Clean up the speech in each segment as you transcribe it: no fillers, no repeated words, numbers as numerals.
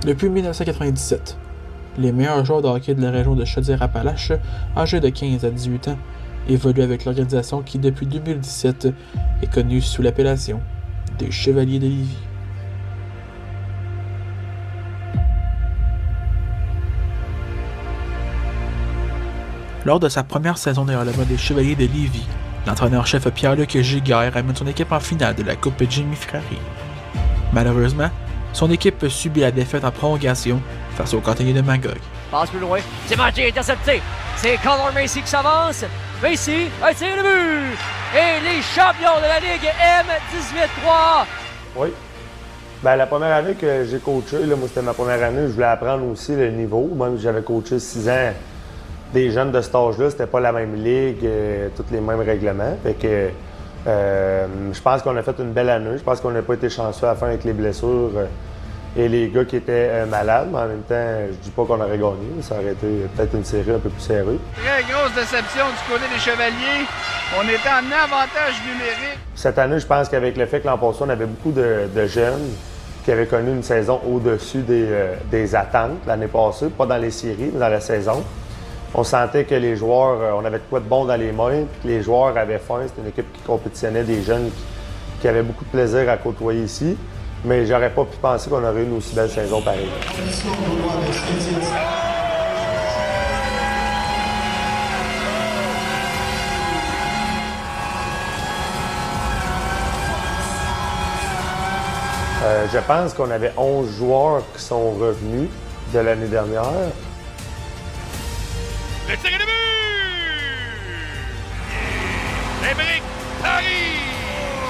Depuis 1997, les meilleurs joueurs de hockey de la région de Chaudière-Appalaches, âgés de 15 à 18 ans, évoluent avec l'organisation qui, depuis 2017, est connue sous l'appellation des Chevaliers de Lévis. Lors de sa première saison de relèvement des Chevaliers de Lévis, l'entraîneur-chef Pierre-Luc Giguère amène son équipe en finale de la Coupe Jimmy Frary. Malheureusement, son équipe subit la défaite en prolongation face aux Canadiens de Magog. Passe plus loin, c'est manqué, intercepté. C'est Connor Macy qui s'avance. Macy, un tir de but! Et les champions de la Ligue M18-3! Oui. Bien, la première année que j'ai coaché, là, moi c'était ma première année, je voulais apprendre aussi le niveau. Même si j'avais coaché 6 ans, des jeunes de cet âge-là, c'était pas la même ligue, tous les mêmes règlements. Fait que je pense qu'on a fait une belle année. Je pense qu'on n'a pas été chanceux à la fin avec les blessures et les gars qui étaient malades. Mais en même temps, je dis pas qu'on aurait gagné. Ça aurait été peut-être une série un peu plus serrée. Très grosse déception du côté des Chevaliers. On était en avantage numérique. Cette année, je pense qu'avec le fait que l'an passé, on avait beaucoup de jeunes qui avaient connu une saison au-dessus des attentes l'année passée. Pas dans les séries, mais dans la saison. On sentait que les joueurs, on avait de quoi de bon dans les mains, puis que les joueurs avaient faim. C'était une équipe qui compétitionnait, des jeunes qui avaient beaucoup de plaisir à côtoyer ici. Mais j'aurais pas pu penser qu'on aurait une aussi belle saison pareille. Je pense qu'on avait 11 joueurs qui sont revenus de l'année dernière. Le tir est de but! Émeric Paris!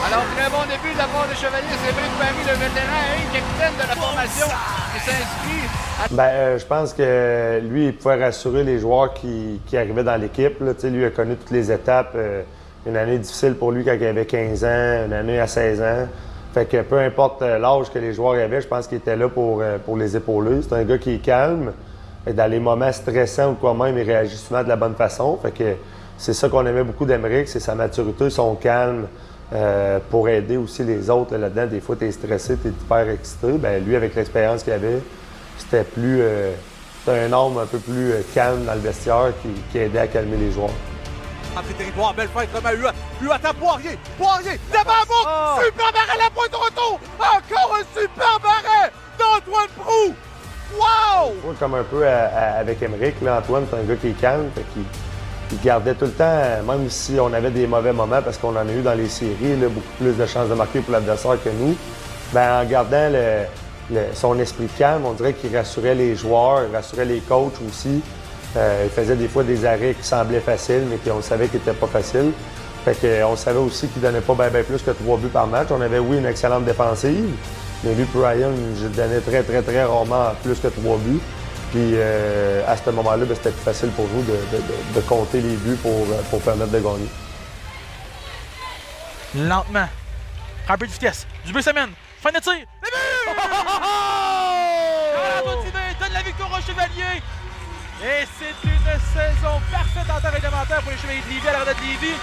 Alors, très bon début de la part des Chevaliers. C'est Émeric Paris, le vétéran et capitaine de la formation, qui s'inscrit. Je pense que lui, il pouvait rassurer les joueurs qui arrivaient dans l'équipe. Lui, il a connu toutes les étapes. Une année difficile pour lui quand il avait 15 ans, une année à 16 ans. Fait que peu importe l'âge que les joueurs avaient, je pense qu'il était là pour les épauler. C'est un gars qui est calme. Dans les moments stressants ou quoi même, il réagit souvent de la bonne façon. Fait que c'est ça qu'on aimait beaucoup d'Émeric, c'est sa maturité, son calme pour aider aussi les autres là-dedans. Des fois, tu es stressé, tu es hyper excité. Bien, lui, avec l'expérience qu'il avait, c'était un homme un peu plus calme dans le vestiaire qui aidait à calmer les joueurs. Entrée territoire, belle fête, Thomas Huot à Poirier, devant la boucle, super barret à la pointe de retour, encore un super barret d'Antoine Proulx. Wow! Comme un peu avec Émeric, Antoine, c'est un gars qui est calme, il gardait tout le temps, même si on avait des mauvais moments, parce qu'on en a eu dans les séries, là, beaucoup plus de chances de marquer pour l'adversaire que nous, bien, en gardant son esprit calme, on dirait qu'il rassurait les joueurs, il rassurait les coachs aussi. Il faisait des fois des arrêts qui semblaient faciles, mais qu'on savait qu'ils n'étaient pas faciles. Fait qu'on savait aussi qu'il ne donnait pas bien plus que 3 buts par match. On avait, oui, une excellente défensive, mais lui, Brian, je donnais très rarement plus que 3 buts. Puis à ce moment-là, c'était plus facile pour nous de compter les buts pour permettre de gagner. Lentement, un peu de vitesse, Dubé-Semaine, fin de tir, le but! Donne la victoire aux Chevaliers! Et c'est une saison parfaite en temps réglementaire pour les Chevaliers de Lévis à la Redette de Lévis.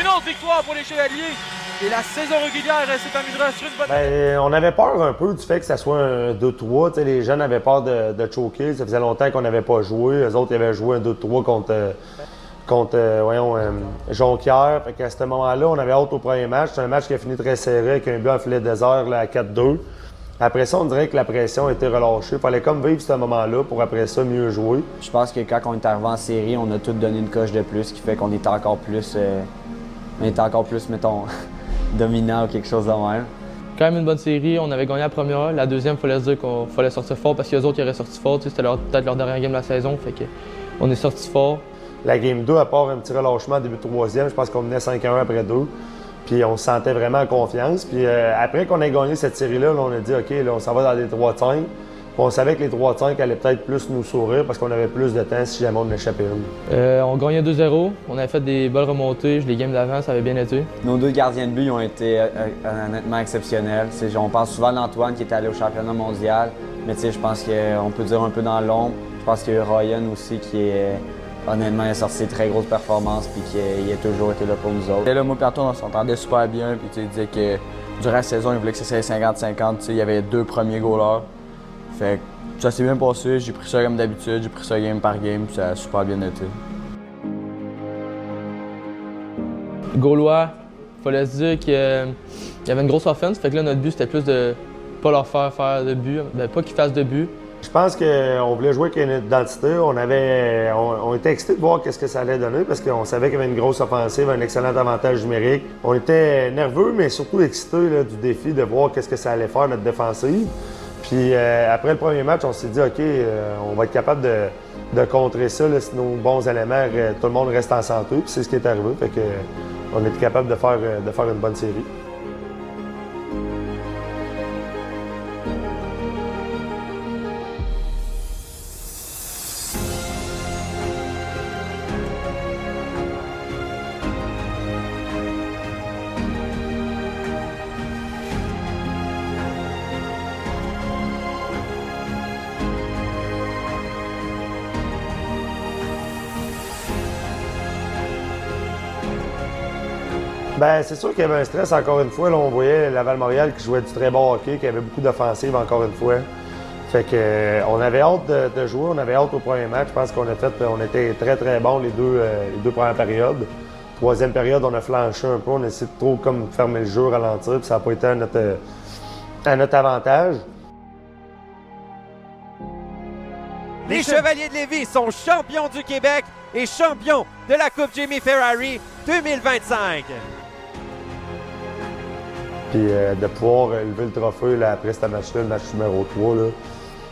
Une autre victoire pour les Chevaliers. Et la saison régulière s'est amusée sur une bonne... Bien, on avait peur un peu du fait que ça soit un 2-3. Les jeunes avaient peur de choquer. Ça faisait longtemps qu'on n'avait pas joué. Eux autres, ils avaient joué un 2-3 contre Jonquière. Fait qu'à ce moment-là, on avait hâte au premier match. C'est un match qui a fini très serré avec un but en filet désert là, à 4-2. Après ça, on dirait que la pression a été relâchée. Il fallait comme vivre ce moment-là pour après ça mieux jouer. Je pense que quand on est arrivé en série, on a tous donné une coche de plus, qui fait qu'on est encore plus, mettons, dominant ou quelque chose de même. Quand même une bonne série, on avait gagné la première. La deuxième, il fallait se dire qu'il fallait sortir fort parce que les autres ils auraient sorti fort. C'était peut-être leur dernière game de la saison, fait qu'on est sorti fort. La game 2, à part un petit relâchement début de troisième, je pense qu'on menait 5-1 après 2. Puis on se sentait vraiment en confiance. Puis après qu'on ait gagné cette série-là, on a dit OK, là, on s'en va dans les 3-5. Puis on savait que les 3-5 allaient peut-être plus nous sourire parce qu'on avait plus de temps si jamais on échappait une. On gagnait 2-0. On avait fait des belles remontées. Les games d'avant, ça avait bien été. Nos deux gardiens de but ont été honnêtement exceptionnels. On pense souvent d'Antoine qui est allé au championnat mondial. Mais je pense qu'on peut dire un peu dans l'ombre. Je pense qu'il y a eu Ryan aussi qui est... Honnêtement, il a sorti des très grosses performances puis qu'il a toujours été là pour nous autres. Et là, moi et Antoine, on s'entendait super bien. Puis il disait que durant la saison, il voulait que ça soit 50-50. Il y avait 2 premiers goalers. Fait que ça s'est bien passé, j'ai pris ça comme d'habitude, j'ai pris ça game par game, puis ça a super bien été. Gaulois, il fallait se dire qu'il y avait une grosse offense, fait que là, notre but, c'était plus de pas leur faire de but, pas qu'ils fassent de but. Je pense qu'on voulait jouer avec une identité. On était excités de voir qu'est-ce que ça allait donner parce qu'on savait qu'il y avait une grosse offensive, un excellent avantage numérique. On était nerveux, mais surtout excités là, du défi de voir qu'est-ce que ça allait faire, notre défensive. Puis après le premier match, on s'est dit, OK, on va être capable de contrer ça là, si nos bons éléments, tout le monde reste en santé. Puis c'est ce qui est arrivé. Fait que, on était capable de faire une bonne série. Bien, c'est sûr qu'il y avait un stress encore une fois. Là, on voyait Laval-Montréal qui jouait du très bon hockey, qui avait beaucoup d'offensives encore une fois. Fait que on avait hâte de jouer, on avait hâte au premier match. Je pense qu'on était très très bons les deux premières périodes. Troisième période, on a flanché un peu, on a essayé de trop comme fermer le jeu, ralentir, puis ça n'a pas été à notre avantage. Les Chevaliers de Lévis sont champions du Québec et champions de la Coupe Jimmy Ferrari 2025. Puis de pouvoir lever le trophée là, après ce match-là, le match numéro 3, là,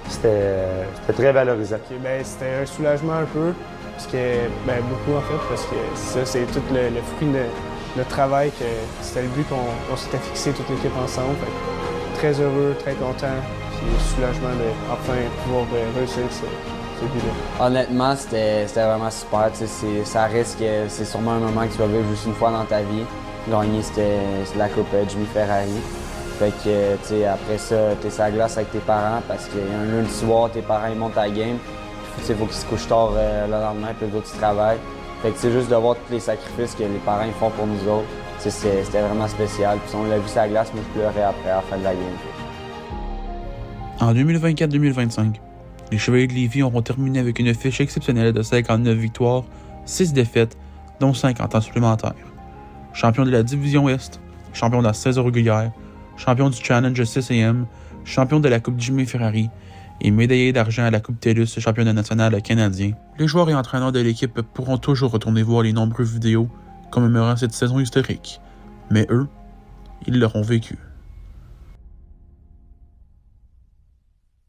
c'était très valorisant. Okay, ben, c'était un soulagement un peu, parce que, ben, beaucoup en fait, parce que ça, c'est tout le fruit de notre travail, que c'était le but qu'on s'était fixé toute l'équipe ensemble. Fait que, très heureux, très content, puis soulagement de enfin pouvoir réussir ce but-là. Honnêtement, c'était vraiment super. Ça reste que c'est sûrement un moment que tu vas vivre juste une fois dans ta vie. Gagner, c'était la Coupe Jimmy Ferrari. Fait que, tu sais, après ça, t'es sur la glace avec tes parents parce qu'un lundi soir, tes parents ils montent à la game. Il faut qu'ils se couchent tard le lendemain, puis les autres ils travaillent. Fait que c'est juste de voir tous les sacrifices que les parents ils font pour nous autres. C'était vraiment spécial. Puis on l'a vu sur la glace, moi je pleurais après à la fin de la game. En 2024-2025, les Chevaliers de Lévis auront terminé avec une fiche exceptionnelle de 59 victoires, 6 défaites, dont 5 en temps supplémentaire. Champion de la Division Est, champion de la saison régulière, champion du Challenge 6AM, champion de la Coupe Jimmy Ferrari et médaillé d'argent à la Coupe TELUS, championnat national canadien. Les joueurs et entraîneurs de l'équipe pourront toujours retourner voir les nombreuses vidéos commémorant cette saison historique, mais eux, ils l'auront vécu.